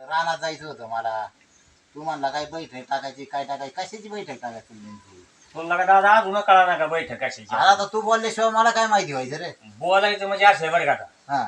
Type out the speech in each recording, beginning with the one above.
रानात जायचं होतं मला. तू म्हणला काय बैठक टाकायची काय टाकायची, कशाची बैठक टाकायची नेमकी? तुला का दादा अजून कळा ना का बैठक कशाची? आता तू बोलल्याशिवाय मला काय माहिती व्हायचं रे. बोलायचं म्हणजे असं आहे बरं का आता. हा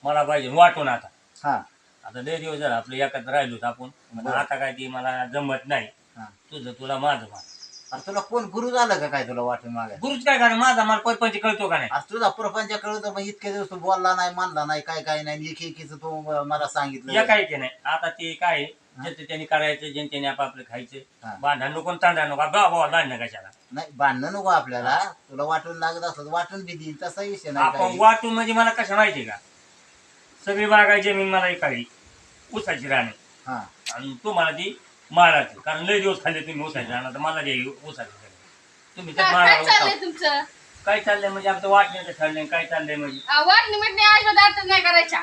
मला पाहिजे वाटून आता. हा आता लय दिवस झाला आपलं एकत्र राहिलोत आपण. पण आता काय ती मला जमत नाही. हा. तुझं तुला माझं माझं. अरे तुला कोण गुरु झालं का काय तुला वाटून मागाय? गुरुच काय कारण माझा मला परपंच कळतो का नाही? अरे तुझा प्रपंच कळतं मग इतके दिवस तू बोलला नाही म्हणला नाही काय काय नाही एकीच तू मला सांगितलं. या काय की नाही आता ते काय आहे, ज्याचं त्यांनी करायचं ज्याने त्यांनी आपापलं हा. खायचं. भांडण नको तांडा नको गावा भांडणं कशाला. नाही भांडणं नको आपल्याला. तुला वाटून लागत असलं तर वाटून बी देईल तसा विषय नाही आपण काही. वाटून म्हणजे मला कसं माहिती का, सगळी बागायची जमीन मला एकाळी ऊसाची राहणे हा आणि तुम्हाला ती माळाची. कारण लय दिवस खाल्ले तुम्ही ऊसाची राहणार तर मला ते ऊसाची तुम्ही तर काय माळा चाललंय तुमचं? काय चाललंय म्हणजे आमचं वाटण्याचं ठरलंय काय चाललंय म्हणजे वाटणी मिटणी अजिबात आताच नाही करायच्या.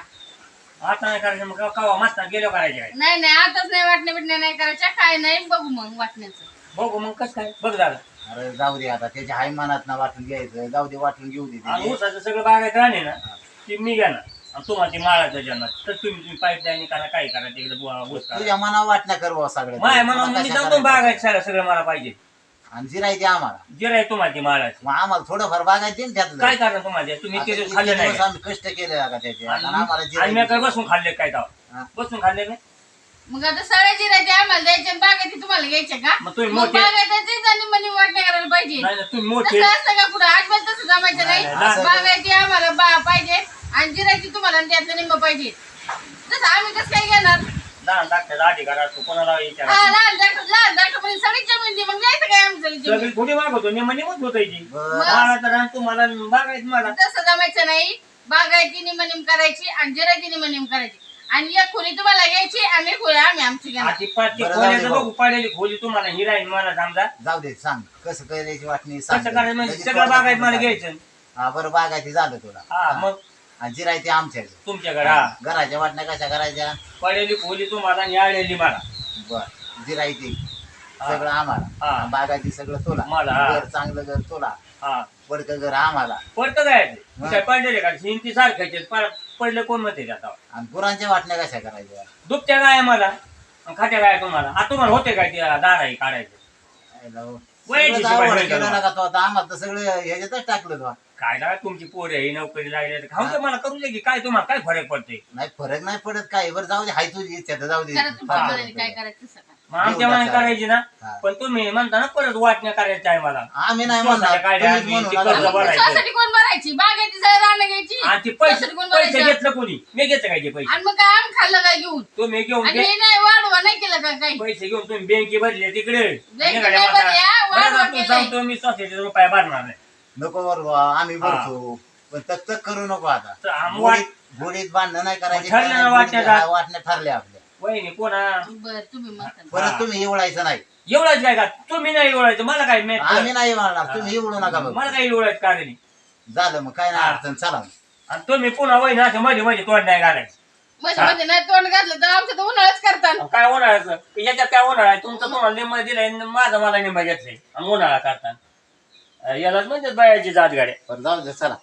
आता नाही करायचं मग कवा मस्त गेलो करायचे काय नाही आताच नाही वाटणी मिटणी नाही करायच्या. काय नाही बघू मग वाटण्याचं. बघू मग कसं काय बघ झालं. अरे जाऊ दे आता त्याच्या हाय मनात ना वाटून घ्यायचं. जाऊ दे वाटून घेऊ दे आणि त्याचे. ऊसाचं सगळं बागायत राहणे ना ती मी घ्या ना आणि तुम्हाला ती माळाचं जन्म तर तुम्ही पाईपलाईन करा काय करा तिकडे ऊस करा. तुझ्या मनावर वाटण्या करवा सगळं. माय म्हणून मी सांगतो बागायत सगळं मला पाहिजे. आणि जिरायची आम्हाला. जिरा आहे तुम्हाला ती माळाची. मग आम्हाला थोडंफार बागायचे ना त्यातलं. काय करणार तुम्हाला तुम्ही आता ते इतके खाल्ले नाही दिवस आम्ही कष्ट केले का त्याचे आता आम्हाला आणि मी जिरायची. काय बसून खाल्ले काय हा. ताव बसून खाल्ले नाही. मग आता सगळ्या जिरायचे आम्हाला द्यायचे आणि बागायती तुम्हाला घ्यायचे का? मग तुम्ही मग मोठे बागायतीच आणि मनी वाटण्या करायला पाहिजे. नाही ना तुम्ही मोठे तसं असतं का पुढे अजिबात तसं जमायचं नाही. नाही, नाही. बागायती आम्हाला पाहिजे आणि जिरायची तुम्हाला आणि त्यातलं निम्म पाहिजे. तसं आम्ही कसं काय घेणार? लहान धाकट्याचा अधिकार असतो कोणाला विचारा. हा लहान दाखव म्हणजे सगळी जमीन दे. मग द्यायचं काय आमचं जमीन? सगळी थोडी मागवतो नेमणी मग होतायची बरं. माळाचं रान तुम्हाला बागायत मला तसं जमायचं नाही. बागायती निम्म निम करायची आणि जिरायची निम्म निम करायची. आणि एक खोली तुम्हाला घ्यायची आणि एक खोली आम्ही आमची घेणार. आधी पाचशे बरं, खोल्याचं जाऊ दे बघू पाडलेली खोली तुम्हाला ही राहील मला समजा जाऊ दे सांग कसं करायची वाटणी कसं सांग. करायचं म्हणजे त्याची सगळं बागायत मला सांग. घ्यायचं. हा बरं बागायची झालं तुला. हा मग आणि जिरायची आमच्या तुमच्याकडे हा घराच्या वाटण्या कशा करायच्या? पडलेली खोली तुम्हाला आणि आलेली मला बर जिरायची हा. सगळं आम्हाला. हा. आणि बागायची सगळं तुला. मला, हा. घर चांगलं घर तुला. हा पडकं घर आम्हाला. पडतं काय ते? हा. काय पडलेले का हिंती सारखायचे पडले कोण म्हणते आता आणि गुरांच्या वाटण्या कशा करायच्या? दुपच्या गाय मला आणि खात्या गाय तुम्हाला आता तुम्हाला होते काय त्या दाराही काढायचे वयाची सगळं आवड शिपाई केलं नाही ना का तो आता आम्हाला तर सगळं ह्याच्यातच टाकलं तो. काय ना तुमची पोरे ही नोकरी लागली खाऊ दे मला करू दे की काय तुम्हाला काय फरक पडते नाही फरक नाही पडत काय. बरं जाऊ दे हाय तुझी इच्छा तर जाऊ दे. करा तुमच्या हा. मनाने काय करायचं तसं करा. मग आमच्या मनाने करायची ना हा. पण तुम्ही म्हणता ना परत वाटण्या करायच्या आहे मला आम्ही नाही स्वतःच्या म्हणणार गाड्या तुम्हीच आम्ही म्हणू ते नका. कर्ज भरायचं. त्यासाठी कोण भरायची? बागायती सगळं रानं घ्यायची. आणि ते पैसे त्यासाठी कोण पैसे भरायचं? घेतलं कोणी मी घेतलं काय ते पैसे आणि मग काय आम्ही खाल्लं काय घेऊन? तुम्ही घेऊन आणि हे नाही वाढवा नाही केलं का काही? पैसे घेऊन तुम्ही बँके भरले तिकडे बँकेत निघाले नाही माझा. भरले, हा, बरं, वाढवा तू केलंय. सांगतो मी सोसायटीचा रुपया भरणार नाही नको बरोबर आम्ही भरतो पण तक करू नको आता. तर आम्ही वाट- गोडीत भांडणं नाही करायची. मग ठरलं ना गोडीत- वाटण्याचा. हा, वाटण्या ठरल्या आपल्या. वहिनी कोणा बरं तुम्ही म्हणता. परत तुम्ही एवढायचं नाही. एवढाच काय का तुम्ही नाही एवढायचं मला काय माहित? आम्ही नाही म्हणणार तुम्ही एवढू नका बघ. मला काय एवढाच कारण नाही. झालं मग काय नाही हा. अडचण चला. आणि तुम्ही पुन्हा वहिनी असं मध्ये मध्ये तोंड नाही घालायचं मध्ये मध्ये नाही तोंड घातलं तर आमचं तर उन्हाळाच करतात. आणि काय उन्हाळ्याचं याच्यात काय उन्हाळा आहे तुमचं तुम्हाला निम्मा दिलाय आणि माझं मला निम्मा घेतलंय आणि उन्हाळा करता यालाच म्हणजे बायाची जात गाड्या बरं जाऊ दे चला.